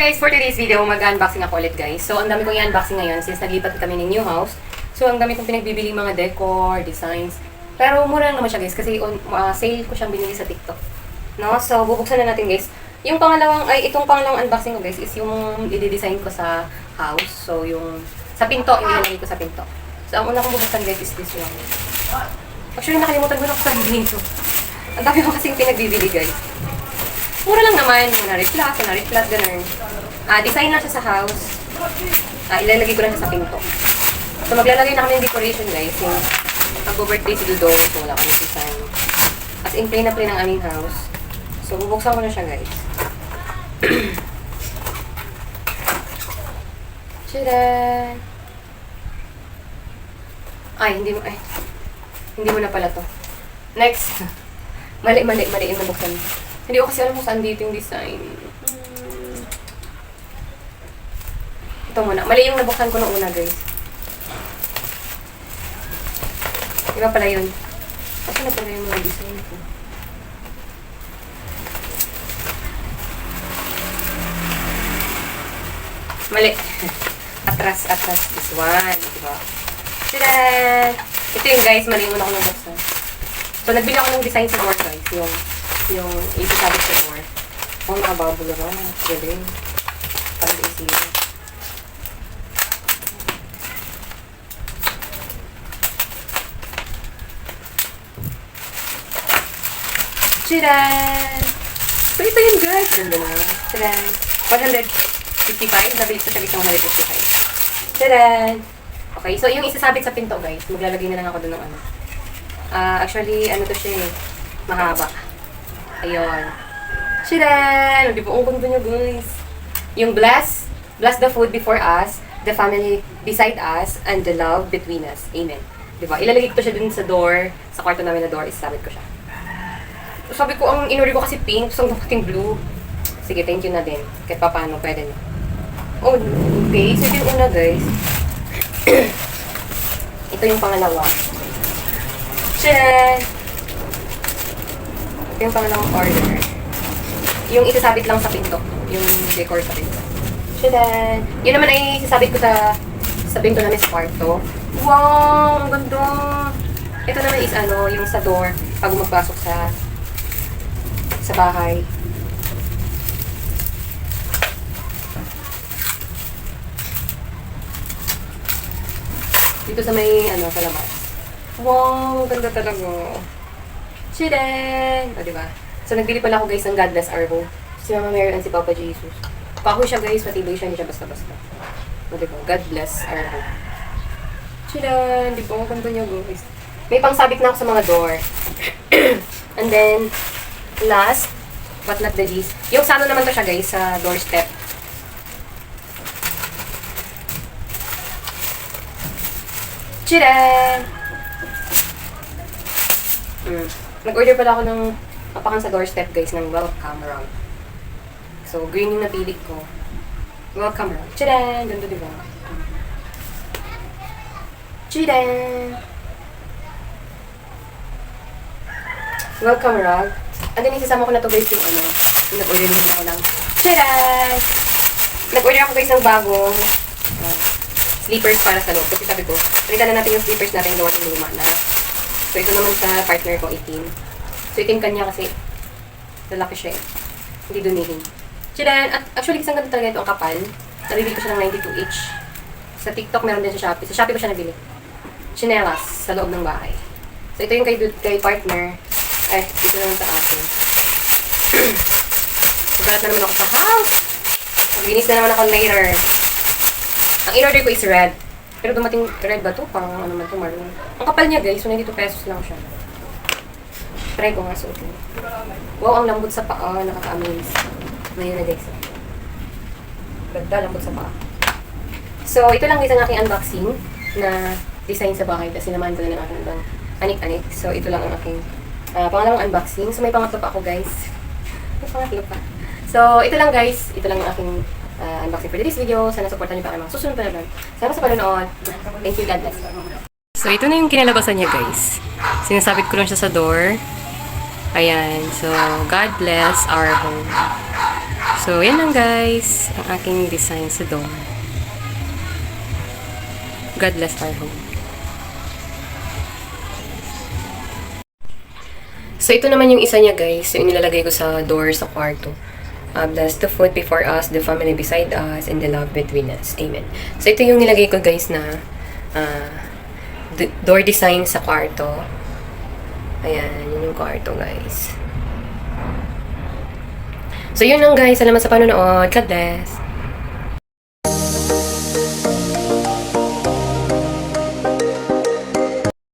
guys, for today's video, mag-unboxing ako ulit guys. So, ang dami kong i-unboxing ngayon since naglipat kami ng new house. So, ang dami kong pinagbibili mga decor, designs. Pero mura lang naman siya guys kasi sale ko siyang binili sa TikTok. No? So, bubuksan na natin guys. Itong pangalawang unboxing ko guys is yung i-design ko sa house. So, yung sa pinto, yung ilalagay ko sa pinto. So, ang una kong bubuksan guys is this one. Actually, nakalimutan ko na kung saan dito. Ang dami ko kasing pinagbibili guys. Mura lang naman, na-reflat, ganun. Design lang siya sa house. Ilalagay ko lang siya sa pinto. So, maglalagay na kami ng decoration, guys. Yung mag-birthday si Dudong, so wala kami design. As in, plain na plain ang aming house. So, bubuksan ko na siya, guys. Tchadan! Hindi mo na pala to. Next. Mali yung nabuksan. Hindi ko kasi alam kung saan dito yung design. Ito muna. Mali yung nabuksan ko nung una, guys. Iba pala yun. Kasi na pala yung mga design ko. Mali. Atras. This one. Diba? Tada! Ito yung guys. Mali yung una ko nabuksan. So, nagbili ako ng design sa door, guys. Yung isasabi sa door. Nakababula ba? Galing. Parang easy. Tchadan! So, ito yun guys. Ganda na. Tchadan! 155. Nabili ko siya isang 155. Tchadan! Okay, so yung isasabit sa pinto guys. Maglalagay na lang ako doon ng ano. Actually, ano to siya eh. Mahaba. Ayun. Tchadan! Di ba? Ang ganda niya, guys. Yung bless the food before us, the family beside us, and the love between us. Amen. Di ba? Ilalagay ko siya dun sa door, sa kwarto namin na door, isasabit ko siya. So, sabi ko, ang inuri ko kasi pink, so ang dapating blue. Sige, thank you na din. Kahit pa paano, pwede na. Oh, okay. So, ito yung una, guys. Ito yung pangalawa. Tchadan! Ito yung pangalawang order. Yung isasabit lang sa pinto. Yung decor sa pinto. Tchadan! Yun naman ay isasabit ko sa pinto namin sa kwarto. Wow! Ang ganda! Ito naman is yung sa door pag magpasok sa bahay. Dito sa may sa labas. Wow! Ganda talaga. Tchadan! O, diba? So, nagbili pala ako guys ng God Bless our home. Si Mama Mary and si Papa Jesus. Pakoy siya guys, matibay siya, hindi siya basta-basta. O, diba? God bless our home. Tchadan! Di ba? Ang ganda niya guys. May pangsabit na ako sa mga door. And then, last, but not the least, yung sa naman to siya guys, sa doorstep. Tchadan! Nag-order pala ako ng apakan sa doorstep guys ng welcome rug. So, green yung napili ko. Welcome rug. Tchadan! Ganda diba? Tchadan! Welcome rug. And then, isasama ko na to guys yung yung nag-order din ako ng tchadan! Nag-order ako guys ng bagong slippers para sa loob. Kasi sabi ko, palitan na natin yung slippers natin gawa ng luma na. So, ito naman sa partner ko, 18. So, itim kanya kasi lalaki siya eh. Hindi dumihin. Tchadan! At actually, isang ganda talaga ito ang kapal. Nabibili ko siya ng 92 each. Sa TikTok, meron din sa Shopee. Sa Shopee ko siya nabili. Chinelas sa loob ng bahay. So, ito yung kay partner. Ito naman sa akin. Magalat na naman ako sa house. Maglinis na naman ako later. Ang in-order ko is red. Pero dumating red ba to? Parang ano naman to, maroon. Ang kapal niya guys, so 92 pesos lang siya. Try ko nga suotin. Wow, ang lambot sa paa. Nakaka-amaze. Ngayon na guys. Ganda, lambot sa paa. So, ito lang guys ang aking unboxing na design sa bahay. Kasi naman ko na ng aking ibang anik-anik. So, ito lang ang aking pangalawang unboxing. So, may pangatlo pa ako guys. May pangatlo pa. So, ito lang guys. Ito lang ang aking unboxing for this video. Sana supportan niyo pa ang mga susunod pa naman. Sana sa panonood. Thank you, God bless. So, ito na yung kinalabasan niya, guys. Sinasabit ko lang siya sa door. Ayan. So, God bless our home. So, yan lang guys, ang aking design sa door. God bless our home. So, ito naman yung isa niya guys, yung nilalagay ko sa door sa kwarto. Bless the food before us, the family beside us, and the love between us. Amen. So, ito yung nilagay ko guys na door design sa kwarto. Ayan, yun yung kwarto guys. So, yun lang guys. Salamat sa panonood. God bless.